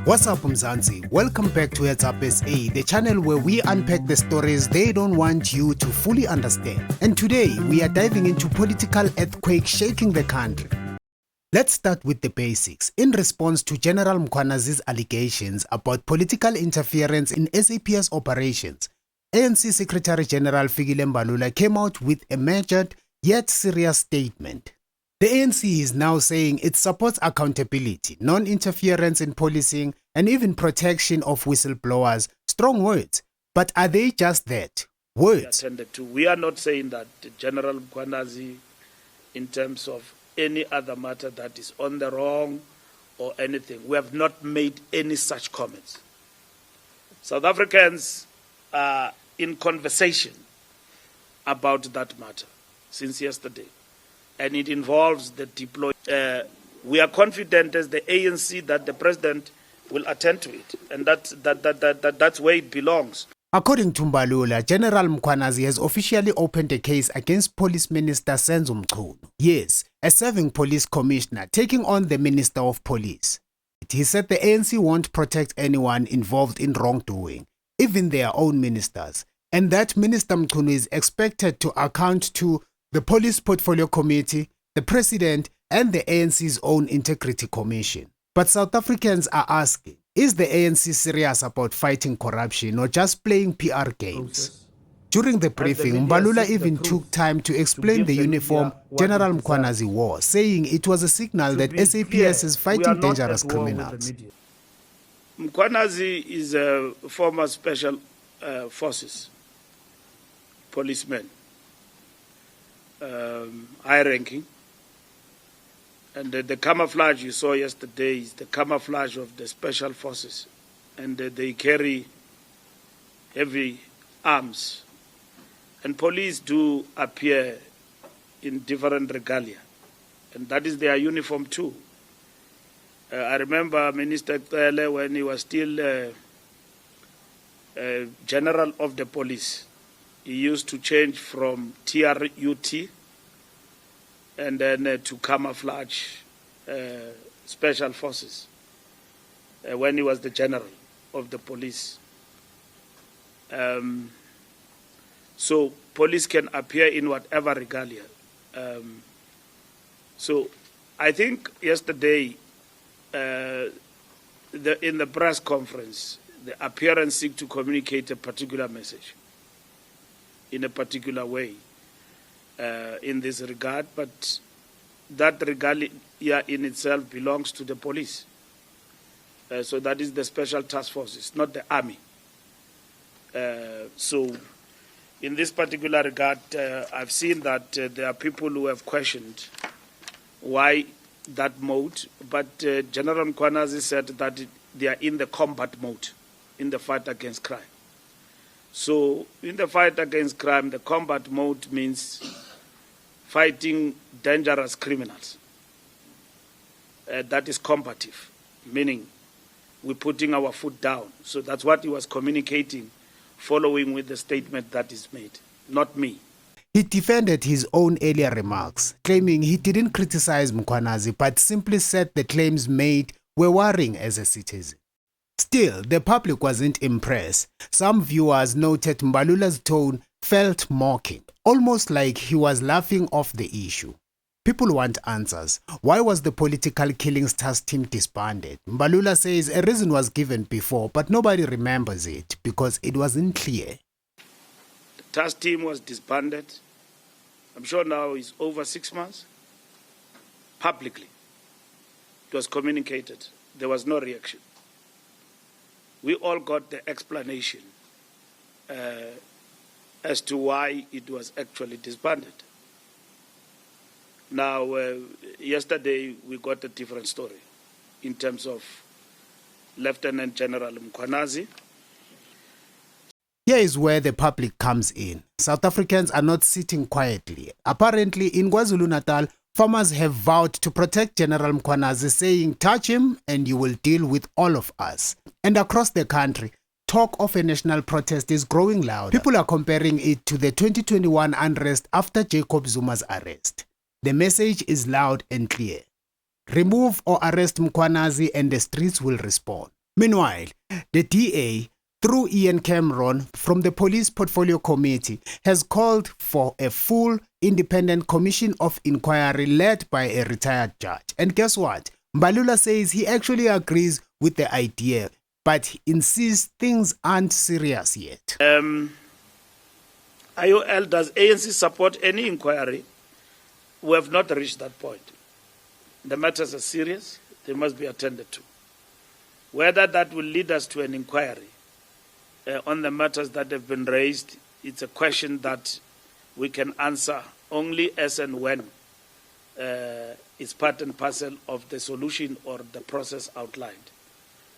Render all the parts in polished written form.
What's up, Mzansi? Welcome back to Headz SA, the channel where we unpack the stories they don't want you to fully understand. And today, we are diving into political earthquake shaking the country. Let's start with the basics. In response to General Mkhwanazi's allegations about political interference in SAPS operations, ANC Secretary General Mbalula came out with a measured yet serious statement. The ANC is now saying it supports accountability, non-interference in policing, and even protection of whistleblowers. Strong words, but are they just that? Words. We are not saying that General Mkhwanazi, in terms of any other matter that is on the wrong or anything, we have not made any such comments. South Africans are in conversation about that matter since yesterday. And it involves the deployment. We are confident as the ANC that the president will attend to it, and that's where it belongs. According to Mbalula, General Mkhwanazi has officially opened a case against Police Minister Senzo Mchunu. Yes, a serving police commissioner taking on the Minister of Police. He said the ANC won't protect anyone involved in wrongdoing, even their own ministers, and that Minister Mchunu is expected to account to the Police Portfolio Committee, the President, and the ANC's own Integrity Commission. But South Africans are asking, is the ANC serious about fighting corruption or just playing PR games? During the briefing, Mbalula even took time to explain the uniform General Mkhwanazi wore, saying it was a signal that SAPS is fighting dangerous criminals. Mkhwanazi is a former special forces policeman. High ranking, and the camouflage you saw yesterday is the camouflage of the special forces, and they carry heavy arms, and police do appear in different regalia, and that is their uniform too. I remember Minister Tele, when he was still general of the police, he used to change from TRUT and then to camouflage special forces when he was the general of the police. So police can appear in whatever regalia. So I think yesterday in the press conference, the appearance seeked to communicate a particular message in a particular way in this regard, but that regalia in itself belongs to the police. So that is the special task forces, not the army. So in this particular regard, I've seen that there are people who have questioned why that mode, but General Mkhwanazi said that they are in the combat mode in the fight against crime. So in the fight against crime, the combat mode means fighting dangerous criminals. That is combative, meaning we're putting our foot down. So that's what he was communicating, following with the statement that is made, not me. He defended his own earlier remarks, claiming he didn't criticize Mkhwanazi, but simply said the claims made were worrying as a citizen. Still, the public wasn't impressed. Some viewers noted Mbalula's tone felt mocking, almost like he was laughing off the issue. People want answers. Why was the political killings task team disbanded? Mbalula says a reason was given before, but nobody remembers it because it wasn't clear. The task team was disbanded. I'm sure now it's over 6 months. Publicly, it was communicated. There was no reaction. We all got the explanation as to why it was actually disbanded. Now, yesterday we got a different story in terms of Lieutenant General Mkhwanazi. Here is where the public comes in. South Africans are not sitting quietly. Apparently, in KwaZulu-Natal, farmers have vowed to protect General Mkhwanazi, saying, touch him and you will deal with all of us. And across the country, talk of a national protest is growing loud. People are comparing it to the 2021 unrest after Jacob Zuma's arrest. The message is loud and clear. Remove or arrest Mkhwanazi and the streets will respond. Meanwhile, the DA, through Ian Cameron from the Police Portfolio Committee, has called for a full independent commission of inquiry led by a retired judge. And guess what? Mbalula says he actually agrees with the idea, but he insists things aren't serious yet. IOL, does ANC support any inquiry? We have not reached that point. The matters are serious. They must be attended to. Whether that will lead us to an inquiry on the matters that have been raised, it's a question that we can answer only as and when it's part and parcel of the solution or the process outlined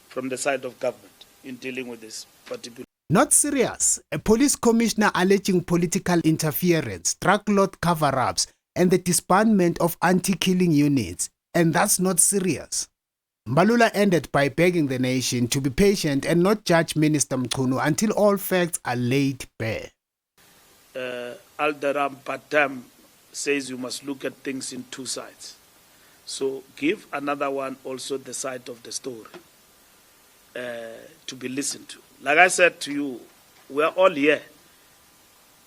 from the side of government in dealing with this particular. Not serious. A police commissioner alleging political interference, drug lord cover-ups, and the disbandment of anti-killing units. And that's not serious. Mbalula ended by begging the nation to be patient and not judge Minister Mkhwanazi until all facts are laid bare. Aldaram Patam says you must look at things in two sides. So give another one also the side of the story to be listened to. Like I said to you, we're all here.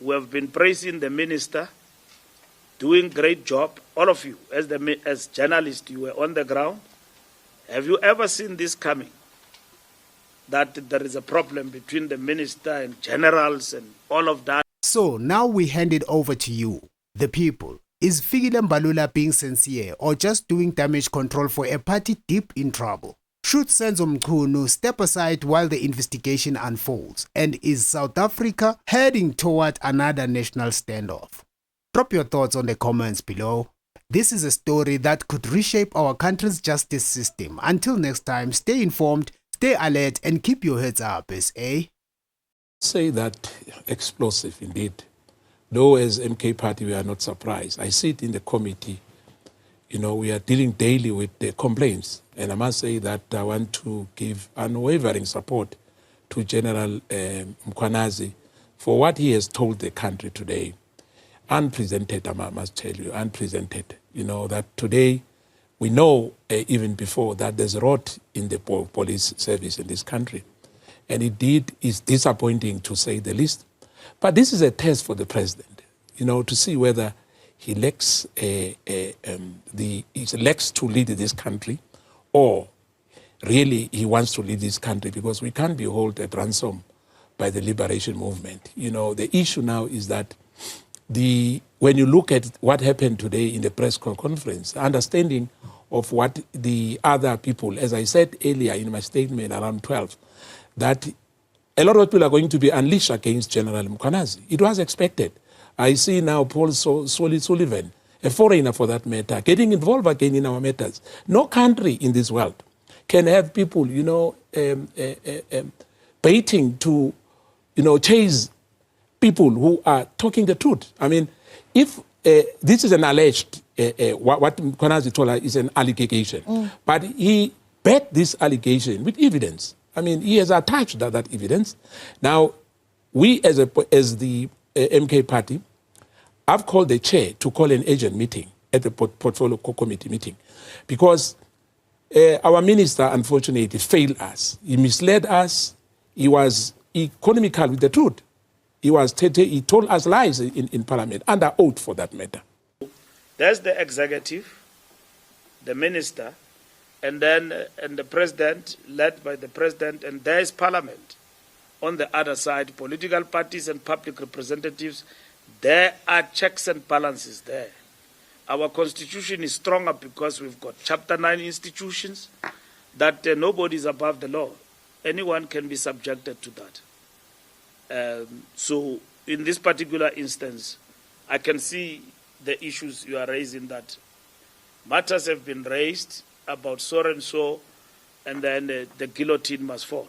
We have been praising the minister, doing great job. All of you, as journalists, you were on the ground. Have you ever seen this coming? That there is a problem between the minister and generals and all of that. So now we hand it over to you, the people. Is Fikile Mbalula being sincere or just doing damage control for a party deep in trouble? Should Senzo Mkhwanazi step aside while the investigation unfolds? And is South Africa heading toward another national standoff? Drop your thoughts on the comments below. This is a story that could reshape our country's justice system. Until next time, stay informed, stay alert, and keep your heads up, SA. Say that explosive indeed. Though as MK Party we are not surprised. I sit in the committee. You know, we are dealing daily with the complaints. And I must say that I want to give unwavering support to General Mkhwanazi for what he has told the country today. Unprecedented, I must tell you, unprecedented. You know, that today we know even before that there's rot in the police service in this country. And indeed is disappointing to say the least. But this is a test for the president, you know, to see whether he lacks to lead this country, or really he wants to lead this country, because we can't be held at ransom by the liberation movement. You know, the issue now is that when you look at what happened today in the press conference, understanding of what the other people, as I said earlier in my statement around 12, that a lot of people are going to be unleashed against General Mkhwanazi. It was expected. I see now Paul Sullivan, a foreigner for that matter, getting involved again in our matters. No country in this world can have people, you know, baiting to, you know, chase people who are talking the truth. I mean, if this is an alleged, what Mkhwanazi told us is an allegation, but he backed this allegation with evidence. I mean, he has attached that evidence. Now, we as the MK Party, I've called the chair to call an urgent meeting at the Portfolio Committee meeting, because our minister, unfortunately, failed us. He misled us. He was economical with the truth. He told us lies in Parliament, under oath for that matter. There's the executive, the minister, and then and the president, led by the president, and there is Parliament. On the other side, political parties and public representatives, there are checks and balances there. Our constitution is stronger because we've got Chapter 9 institutions, that nobody is above the law. Anyone can be subjected to that. So in this particular instance, I can see the issues you are raising, that matters have been raised about so and so, and then the guillotine must fall,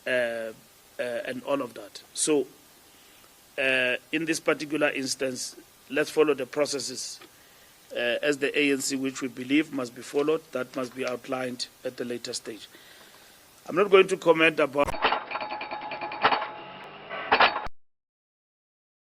and all of that. So in this particular instance, let's follow the processes as the ANC, which we believe must be followed. That must be outlined at the later stage. I'm not going to comment about